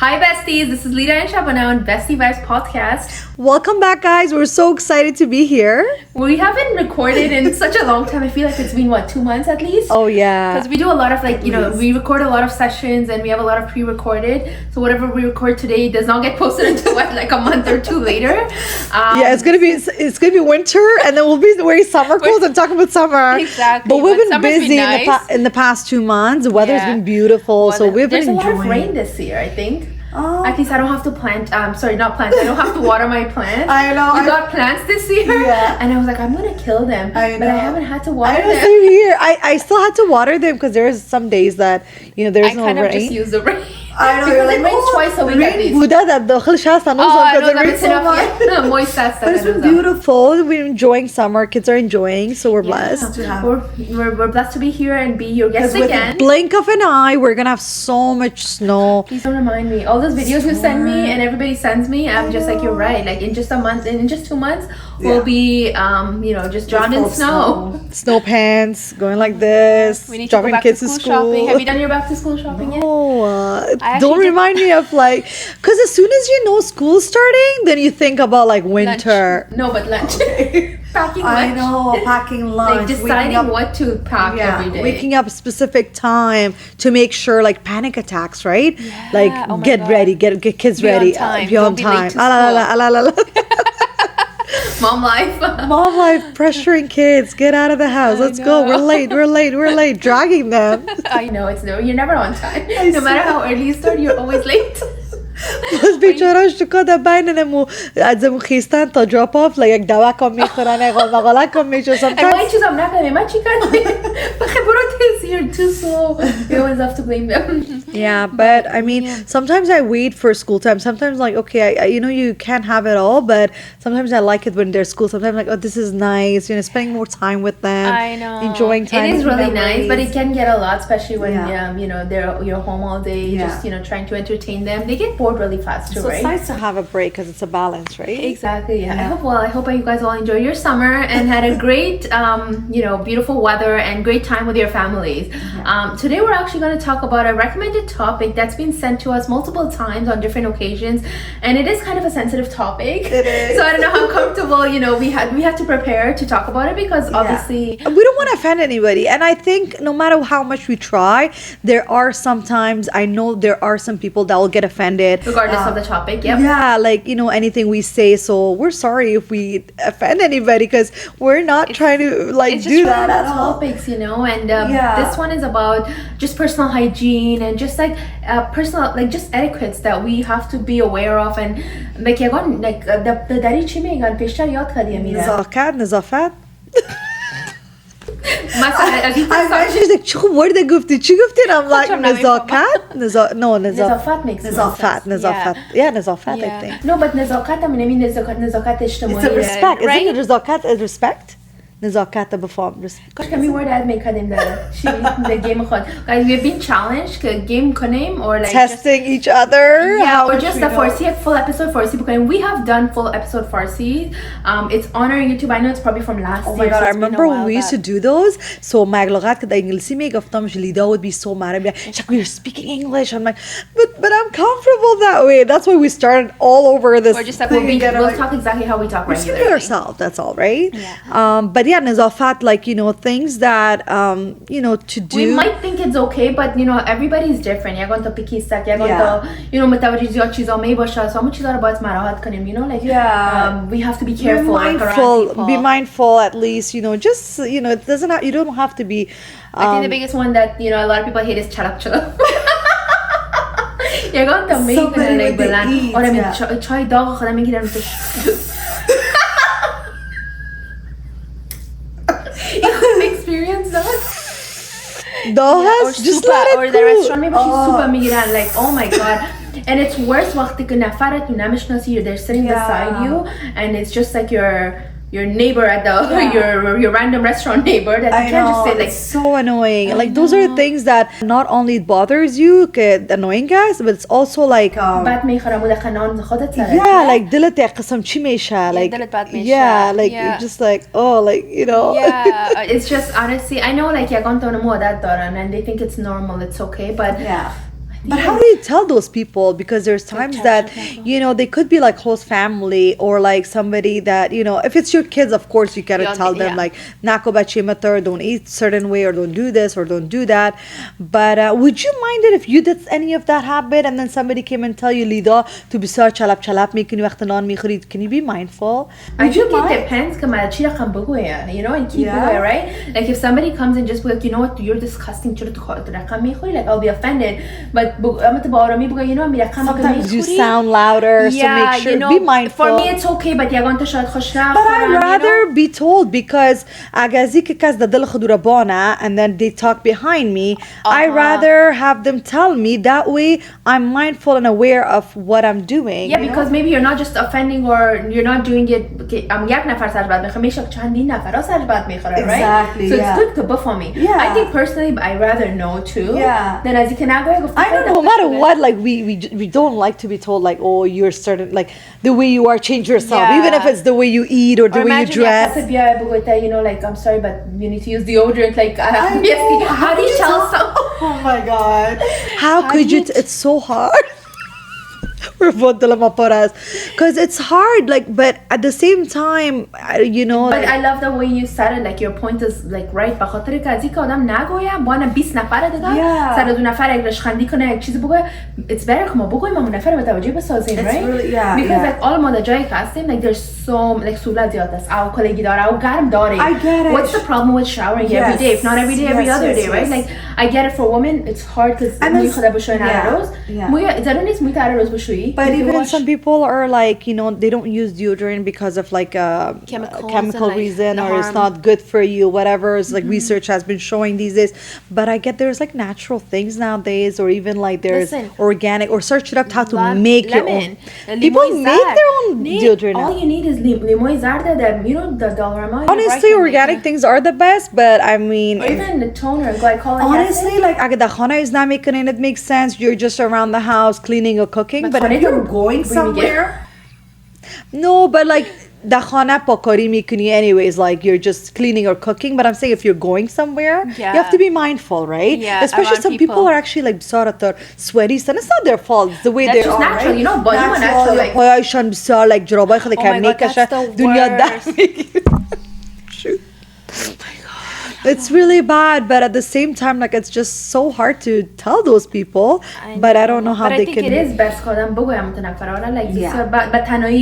Hi besties, this is Lita and Shabana on Bestie Vibes podcast. Welcome back, guys. We're so excited to be here. We haven't recorded in such a long time. I feel like it's been 2 months at least? Oh yeah. Because we do a lot of we record a lot of sessions and we have a lot of pre-recorded. So whatever we record today does not get posted until a month or two later. Yeah, it's gonna be winter, and then we'll be wearing summer clothes and talking about summer. Exactly. But we've been summer's busy nice. in the past 2 months. The weather's been beautiful, so we've been enjoying. There's a lot of rain this year, I think. Oh. At least I don't have to plant. Not plants. I don't have to water my plants. I know. We got plants this year, Yeah. and I was like, I'm gonna kill them, but I haven't had to water them. Same here. I still had to water them because there's some days that there's no rain. I kind of just use the rain. I know. Because it rains twice a week at least. I know it's enough. Moist that But it's been beautiful. We're enjoying summer. Kids are enjoying, so we're blessed. We're blessed to be here and be your guests again. Blink of an eye, we're gonna have so much snow. Please don't remind me. All those videos you send me and everybody sends me, I'm just like, you're right. Like in just a month, in just 2 months, we'll be just drowned in snow. Snow pants, going like this, We need to go dropping back kids to to school school. shopping. Have you done your back to school shopping yet? Don't remind me of because as soon as you know school's starting, then you think about winter. Lunch. No, but lunch. Packing lunch. I know, packing lunch. Deciding what to pack every day. Waking up specific time to make sure panic attacks, right? Yeah. Get ready, get kids ready. Be on time. Mom life. Mom life, pressuring kids. Get out of the house. Let's go. We're late. Dragging them. I know, you're never on time. No matter how early you start, you're always late. بس بیچاره شکا بینمو از مو خیستن تا drop off یک دوکم میخورن مقالکم میشه and why چیزم نکنه من چی کنم بخبرات you're too slow. You always have to blame them. Yeah, but I mean sometimes I wait for school time. Sometimes okay, I you can't have it all, but sometimes I like it when they're school. Sometimes oh, this is nice, spending more time with them. I know, enjoying time. It is really nice, but it can get a lot, especially when you're home all day, just trying to entertain them. They get bored really fast too, so right? It's nice to have a break because it's a balance, right? Exactly. Yeah. I hope you guys all enjoyed your summer and had a great beautiful weather and great time with your families. Today we're actually going to talk about a recommended topic that's been sent to us multiple times on different occasions, and it is kind of a sensitive topic. It is. So I don't know how comfortable we had to prepare to talk about it because obviously we don't want to offend anybody, and I think no matter how much we try, there are sometimes I know there are some people that will get offended regardless of the topic. Anything we say, so we're sorry if we offend anybody because we're not trying to do that at all. Topics, and this one is about just personal hygiene and just personal just etiquettes that we have to be aware of and the داری چی میگن پیشتر یاد کردی میره نظافت مثلا از این چه خوب ورده گفتی چی گفتی I'm like نظافت نظافت I think no but نزاکت هم نزاکت اجتماعی it's a respect isn't it نزاکت is respect نزاکت بفهم کاش کمی word add میکردیم در گیم خود guys we have been challenged که گیم کنیم or testing each other or just the Farsi full episode Farsi بکنیم. We have done full episode Farsi. It's on our YouTube. I know it's probably from last year. Oh my god, I remember when we used to do those. So مغلقات که در انگلیسی میگفتم لیدا would be so mad at me. You're speaking English. I'm like, but I'm comfortable that way. That's why we started all over this. We're just we'll talk exactly how we talk regularly. We're ourselves. That's all, right? Yeah. But yeah, نظافت things that to do. We might think it's okay, but everybody's different. یا گان تا پیکیستک یا گان تا متوجه زیاد چیزا می باشه. همون چیزا رو باید مراحت کنیم. We have to be careful. Be mindful at least. Just it doesn't have, you don't have to be. I think the biggest one that a lot of people hate is chalak chalak. یا گان تا می کنن بلند. آره چای داغ خودم میگیرن experience that? Just let it or the restaurant maybe she's super میگیرن oh my god. And it's worse وقتی که نفرت نمیشناسی they're sitting beside you and it's just like your neighbor at the your random restaurant neighbor that you can't just say it's so annoying. Those are the things that not only bothers you annoying guys, but it's also بد میخورم و دخنان خودت سره دلت قسم چی میشه دلت بد میشه just it's just honestly I know یگان تا عادت دارن and they think it's normal, it's okay, but I But how do you tell those people? Because there's times that, you know, they could be like close family or like somebody that, you know, if it's your kids, of course, you gotta tell them like, nako bachi matar, don't eat certain way or don't do this or don't do that. But would you mind it if you did any of that habit and then somebody came and tell you, Lida, to be such chalap chalap me, can you be mindful? I think it depends. You know, and keep away, right? Like if somebody comes and just be like, you know what, you're disgusting. Like I'll be offended. But you know, sometimes you sound louder, so make sure, you know, be mindful. For me it's okay, but I'd rather be told, because and then they talk behind me. I'd rather have them tell me, that way I'm mindful and aware of what I'm doing. Yeah, because maybe you're not just offending or you're not doing it. Right? Exactly. So it's good to buff on me. Yeah. I think personally I'd rather know too. Yeah. Then as you can I don't know, no matter what, like we don't like to be told like, oh, you're certain, like the way you are, change yourself, even if it's the way you eat or the way you dress. You know, like, I'm sorry, but you need to use deodorant. Like, how do you tell someone? Oh my god, how could you? It's so hard. Because it's hard, like, but at the same time, you know. But I love the way you said it. Like your point is like right. بخاطر که از اینکه آدم نگویم با 20 نفر دیگه سر 2 نفر اگرش خندی کنه یک چیزی بگه it's better که ما بگویم ما نفر متوجه بسازیم, right? Because like all ما جایی که هستیم, like there's so like سهولت زیاد است. او کلگی داره او گرم داره. I get it. What's the problem with showering every day? If not every day, every other day, right? Like I get it for women. It's hard because موی خدا بشوین هر روز. موی ضرور نیست موی هر روز بشویی. But even some people are like, you know, they don't use deodorant because of like a chemical reason, or it's not good for you, whatever. It's like research has been showing these days. But I get there's like natural things nowadays, or even like there's organic, or search it up how to make your own. People make their own deodorant. All you need is limoi zarda, that you know the Dollarama. Honestly, organic things are the best, but I mean, or even the toner, glycolic acid. Honestly, like agada khana is not making it makes sense. You're just around the house cleaning or cooking, but if you're going somewhere, no, but like the khana pakari mikuni anyways, like you're just cleaning or cooking. But I'm saying if you're going somewhere, you have to be mindful, right? Yeah, especially some people are actually like saratar sweaty, and it's not their fault. It's the way they are, natural, right? You know, body natural, like like jarabai khali can make a dunya shoot. It's really bad, but at the same time, like it's just so hard to tell those people. But I don't know how they can. But I think it is best kodam bogoyam mutanafara like but tanoi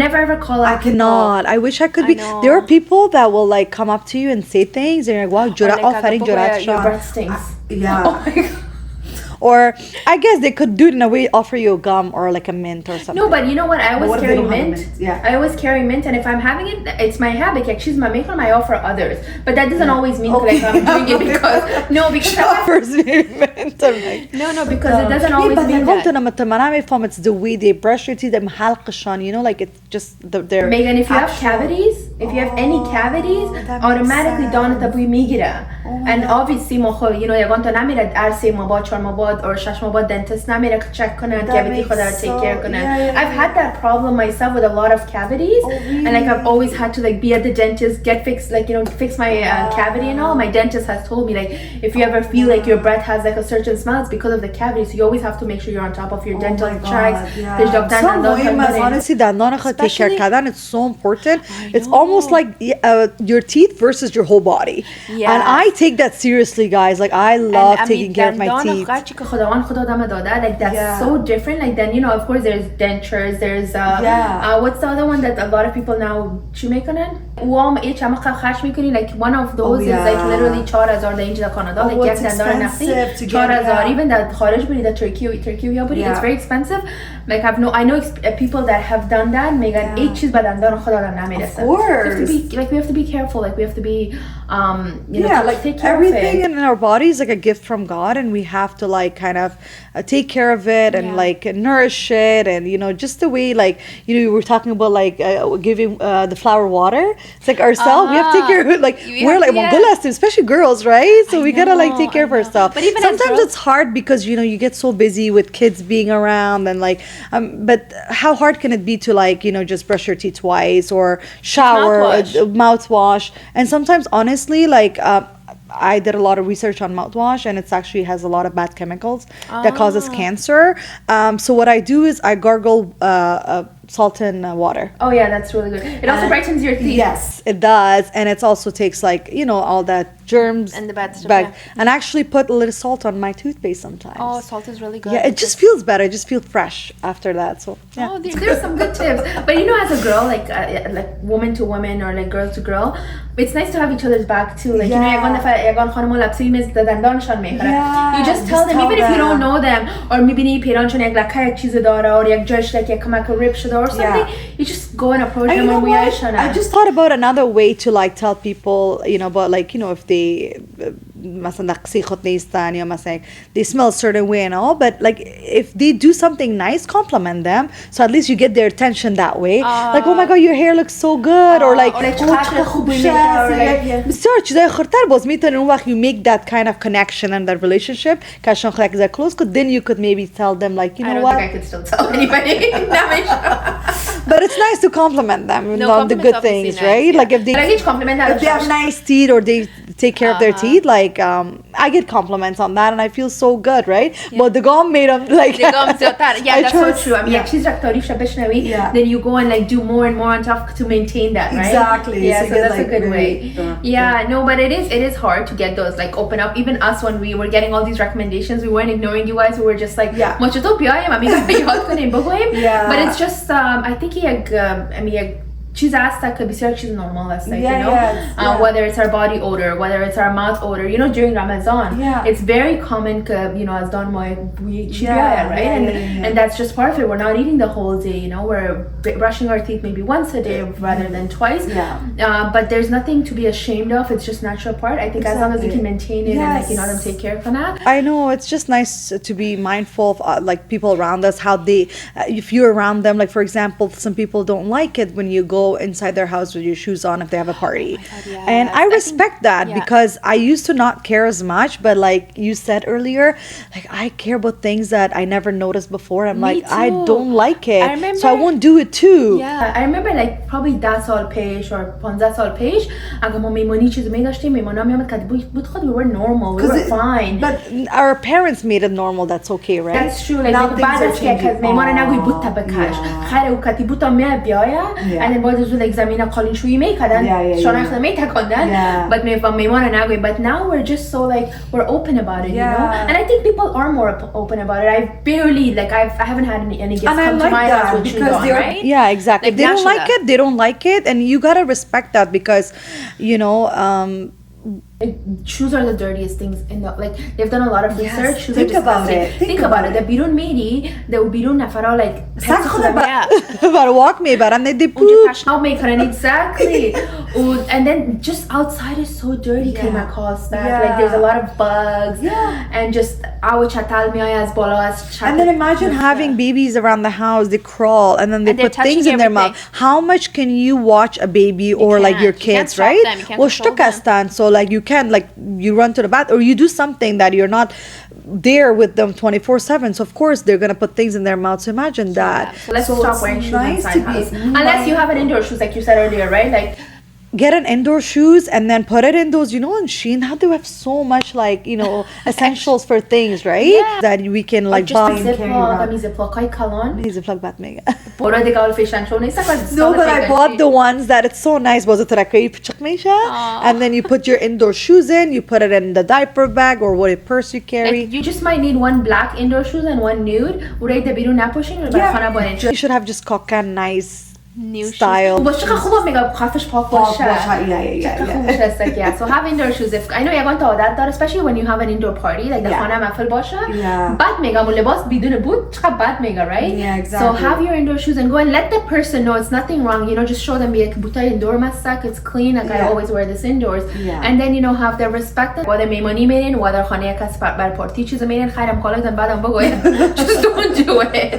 never ever call out. I cannot. I wish I could be. There are people that will like come up to you and say things, and you're like, wow, jura offering jura. Your breath stinks. Yeah. Oh my god. Or I guess they could do it in a way, offer you a gum or like a mint or something. No, but you know what? I always carry mint. I alalways carry mint, and if I'm having it, it's my habit. Like she's my maker, I offer others. But that doesn't always mean like I'm doing it because because she offers me mint. No, because it doesn't always mean that. It's the way they brush your teeth. You know, like it's just their. Megan, if you have cavities, if you have any cavities, automatically دانه تبوی میگیره. And obviously you know یگان تا نمیره ارسه ماباد 4 ماباد or 6 ماباد dentist نمیره check کنه کاویتی خود رو take care کنه. I've had that problem myself with a lot of cavities, and like I've always had to like be at the dentist, get fixed, like you know fix my cavity and all. My dentist has told me like if you ever feel like your breath has like a certain smell, it's because of the cavity. So you always have to make sure you're on top of your dental checks. Honestly, دندان خود take care کردن, it's so important. It's almost like your teeth versus your whole body. And I take that seriously, guys. Like I love taking care of my teeth. Like that's so different. Like then you know, of course, there's dentures. There's what's the other one that a lot of people now میکنن؟ Like one of those is like literally 4,000 در اینجا کانادا. Like یک دندان نخی 4,000. Even that خارج بری that Turkey یا بری, it's very expensive. Like I know people that have done that. میگن هیچ چیز به دندان خود آدم نمیرسه. Of course. We have to be careful. Like we have to be you know, like take care everything of it. in our body is like a gift from God, and we have to like kind of take care of it and like nourish it, and you know just the way like you know we were talking about like giving the flower water. It's like ourselves, we have to take care of it. Like we're like Mongolas, especially girls, right? So we gotta like take care of ourselves. But even sometimes it's hard because you know you get so busy with kids being around and like but how hard can it be to like you know just brush your teeth twice or shower, mouthwash, and sometimes honestly like I did a lot of research on mouthwash, and it's actually has a lot of bad chemicals that causes cancer. So what I do is I gargle salt and water. Oh yeah, that's really good. It also brightens your teeth. Yes, it does, and it also takes like all that germs And the bad stuff, back. yeah. And I actually put a little salt on my toothpaste sometimes. Oh, salt is really good. Yeah, it just feels better. I just feel fresh after that. So yeah. Oh, there's some good tips. But as a girl, like woman to woman or like girl to girl, it's nice to have each other's back too. Like یگان خانم لبسی میز دندانشان میخوره. You just tell them even if you don't know them or میبینی پیرانشون یک لکه یک چیز داره or یک جاش like یک کمک rip شده or something. You just go and approach them and I just thought about another way to like tell people, but like if they مثلا دقیقی خود نیستن یا مثلا they smell a certain way and all, but like if they do something nice, compliment them, so at least you get their attention that way. Like oh my god, your hair looks so good, or like چقدر خوب بسیار چیزای خورتر باز میتونن اون وقت you make that kind of connection and that relationship که اشان خلق زر close could then you could maybe tell them like I don't think I could still tell anybody. But it's nice to compliment them on the good things, nice, right? Yeah. Like if they have nice teeth or they take care of their teeth, like I get compliments on that and I feel so good, right? But the gum made them like yeah, that's so true. I mean, yeah, she's then you go and like do more and more on top to maintain that, right? Exactly. Yeah, so that's a good way. Yeah, no, but it is hard to get those like open up. Even us when we were getting all these recommendations, we weren't ignoring you guys. We were just like, but it's just I think چیز هست که بسیار چیز normal هست, whether it's our body odor, whether it's our mouth odor, during Ramadan, it's very common که, از دان ما بوی چی بیاید, right? And that's just part of it. We're not eating the whole day, we're brushing our teeth maybe once a day rather than twice. But there's nothing to be ashamed of. It's just natural part. I think as long as we can maintain it and them take care of that. I know, it's just nice to be mindful of like people around us, how they, if you're around them, like for example, some people don't like it when you go inside their house with your shoes on if they have a party. And I respect that because I used to not care as much, but like you said earlier, like I care about things that I never noticed before. I'm like, I don't like it, so I won't do it too. I remember like probably 10 سال پیش or 15 سال پیش اگه ما میمونی چیزی می‌داشتیم میمونا میامد که بود خود we were normal, we were fine. But our parents made it normal. That's okay, right? That's true. Like بعد از که میمون نگوی بود تبکش خیلی وقتی بود میاد بیایا and then بعد like زمین قالین شویی میکردن شانخ نمیتکندن but میمون نگوی. But now we're just so like we're open about it, and I think people are more open about it. I barely I haven't had any guests come to my house with shoes on, right? Yeah, exactly. If they don't like it, they don't like it, and you gotta respect that because shoes are the dirtiest things in the they've done a lot of research. Shoes think about it. Think about it. The بیرون میری the بیرون نفرا like about walk me about and they poop. Exactly. And then just outside is so dirty. Came across that like there's a lot of bugs. And just and then imagine having babies around the house. They crawl and then they put things in their mouth. How much can you watch a baby or like your kids, right? So like you can like you run to the bath or you do something that you're not there with them 24/7, so of course they're gonna put things in their mouth. So imagine that. So let's stop wearing shoes inside house unless you have an indoor shoes like you said earlier, right? Like get an indoor shoes and then put it in those, on Shein, how they have so much like, essentials for things, right? That we can like buy and carry around. Ziploc bat mega. No, but I bought the ones that it's so nice. And then you put your indoor shoes in, you put it in the diaper bag or what purse you carry. Like, you just might need one black indoor shoes and one nude. You should have just cock nice new style. چقدر خوبه میگم خفش پاک باشه. So have indoor shoes. If I know you're going to that داره especially when you have an indoor party like the خانه محفل باشه. بعد میگم لباس بدون بود چقدر بد میگه, right? So have your indoor shoes and go and let the person know it's nothing wrong. Just show them که بوتای indoor مسک, it's clean. Like I always wear this indoors. And then have their respect. whether میمونی میرین whether خانه کس بر پارتی چیز میرین خیرم کالاگن بعدم بگوین. Just don't do it.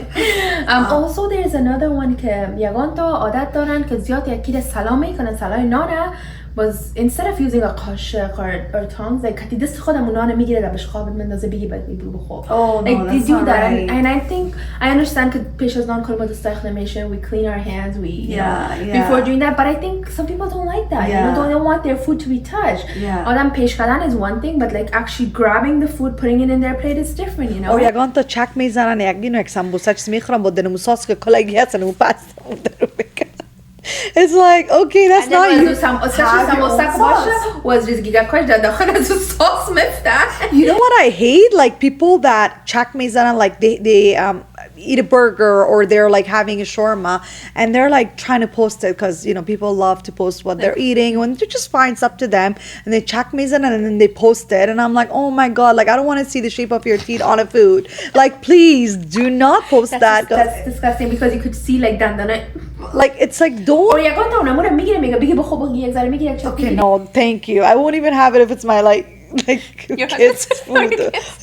Also there's another one که یگان عادت دارن که زیاد یکی سلام میکنن سلام نانه was instead of using a قاشق or tongs like کتی دست خودم اونا رو میگیره لبش خوابت مندازه بگی بعد میبرو بخور. Oh, no, like they that's do not that right. and I think I understand که پیش از آن کلمات استخدامیشن we clean our hands we you know, before doing that but I think some people don't like that you know don't want their food to be touched. آدم پیش کردن is one thing but like actually grabbing the food putting it in their plate is different you know. یگان تا چک میزنن یک سمبوسه چیز میخورن با دنمو ساس که کلاگی هستن و پاستا It's like okay that's not you was just giga در داخل از sauce مفتح. You know what I hate? Like people that check میزنن like they eat a burger or they're like having a shawarma and they're like trying to post it because you know people love to post what they're eating when they're just fine, it's up to them and they check میزنن and then they post it and I'm like oh my god like I don't want to see the shape of your teeth on a food like please do not post that's disgusting because you could see like dandana like it's like don't or یا گفتم اونم اونم میگیره میگه بگی بخو بگی یک ذره میگیره okay no thank you I won't even have it if it's my like kids food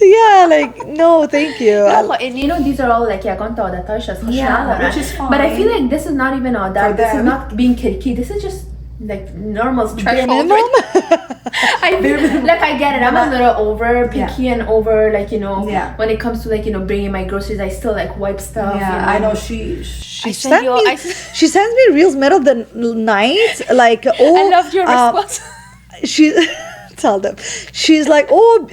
yeah like no thank you and you know these are all like یگانتا عادتهاش از خوش which is fine but I feel like this is not even عادت this is not being kirky this is just like normal threshold I like I get it I'm a little over picky and over like you know when it comes to like you know bringing my groceries I still like wipe stuff you know? I know she sends me reels middle of the night like oh I loved your response she tell them she's like oh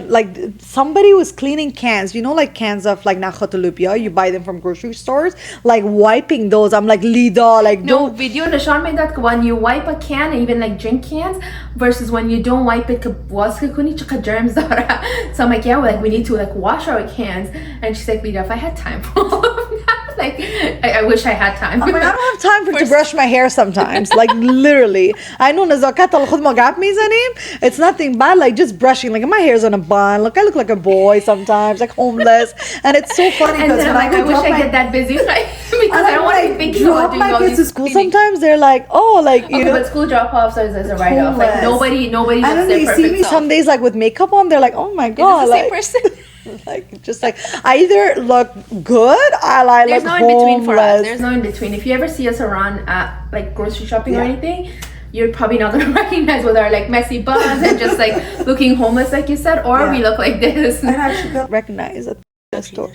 like somebody was cleaning cans you know like cans of like nachotolupia you buy them from grocery stores like wiping those I'm like Lida like no video نشان میداد که when you wipe a can even like drink cans versus when you don't wipe it که واسه کنی چقدر germs داره so I'm like yeah like we need to like wash our cans and she's like Lida if I had time for all of that like I wish I had time I don't have time to brush my hair sometimes like literally I know نزاکت الخود ما قاعد میزنیم it's nothing bad like just brushing like my hair's on a bun look I look like a boy sometimes like homeless and it's so funny because I'm like I wish I get that busy because I don't want to be thinking about doing all these to school sometimes they're like oh like you know but school drop-offs is a write-off like nobody and then they see me some days like with makeup on they're like oh my god is this the same person like just like I either look good or I there's look no in between for us there's no in between if you ever see us around at like grocery shopping or anything you're probably not going to recognize with our like messy buns and just like looking homeless like you said or we look like this and I actually got recognized at the store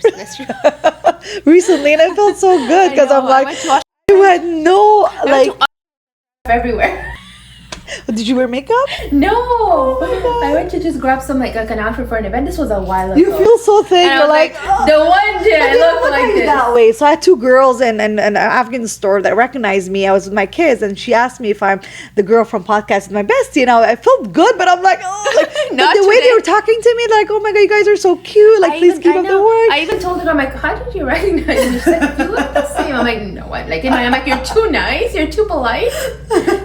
recently and I felt so good because I'm like you had no like everywhere did you wear makeup? No I went to just grab some like an outfit for an event this was a while ago you feel so thin and you're like the one day I look like this that way so I had two girls in an Afghan store that recognized me I was with my kids and she asked me if I'm the girl from podcast with my bestie and I felt good but I'm like oh like but the way they were talking to me like oh my god you guys are so cute like please keep up the work I even told her I'm like how did you recognize me she's like you look the same I'm like no what like I'm like you're too nice you're too polite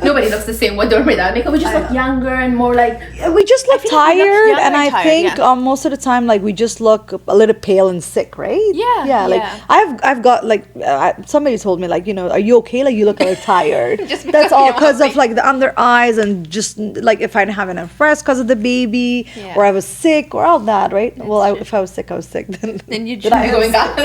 nobody looks the same what don't without makeup we just look younger and more like we just look tired and I think most of the time like we just look a little pale and sick right yeah like I've got like somebody told me like you know are you okay like you look a little tired that's all because of like the under eyes and just like if I didn't have enough rest because of the baby or I was sick or all that right well if I was sick I was sick then you should be going out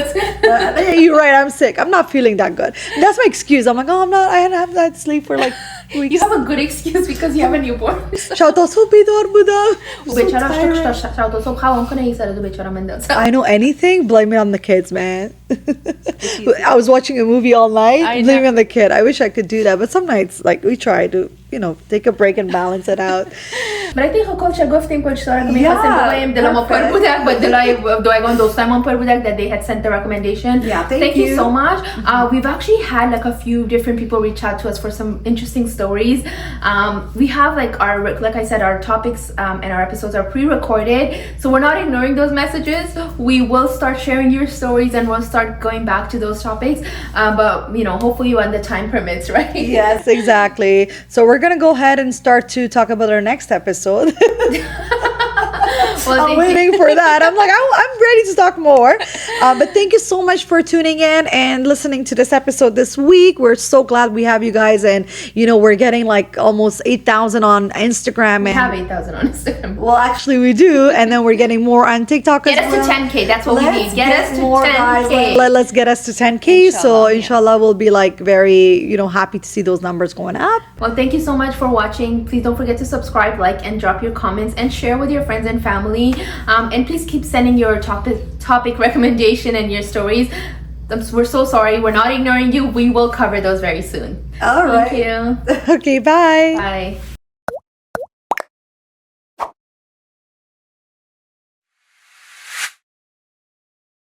you're right I'm sick I'm not feeling that good that's my excuse I'm like oh I'm not I hadn't had that sleep for like weeks. You have a good excuse because you have a newborn شاید صبح بیدار بودم شاید صبح خوابم کنه یک سر دو بیچاره مندازم I know anything blame it on the kids man I was watching a movie all night blame it on the kid I wish I could do that but some nights like we try to you know take a break and balance it out but I think کلش گفتیم کلش داره که می‌خواستیم بگیم دلم پر بودک با دلای دوایگان دوستامون پر بودک that they had sent the recommendation thank you so much we've actually had like a few different people reach out to us for some interesting stories we have like our like I said our topics and our episodes are pre-recorded so we're not ignoring those messages we will start sharing your stories and we'll start going back to those topics but you know hopefully when the time permits right yes exactly so we're gonna go ahead and start to talk about our next episode Well, I'm waiting for that. I'm like, I'm ready to talk more. But thank you so much for tuning in and listening to this episode this week. We're so glad we have you guys. And, we're getting like almost 8,000 on Instagram. We have 8,000 on Instagram. Well, actually, we do. And then we're getting more on TikTok as well. Get us to 10K. That's what we need. Get us to 10K. Let's get us to 10K. So, inshallah, we'll be like very, happy to see those numbers going up. Well, thank you so much for watching. Please don't forget to subscribe, like, and drop your comments and share with your friends and family. And please keep sending your topic recommendation and your stories. We're so sorry. We're not ignoring you. We will cover those very soon. All right. Thank you. Okay, bye. Bye.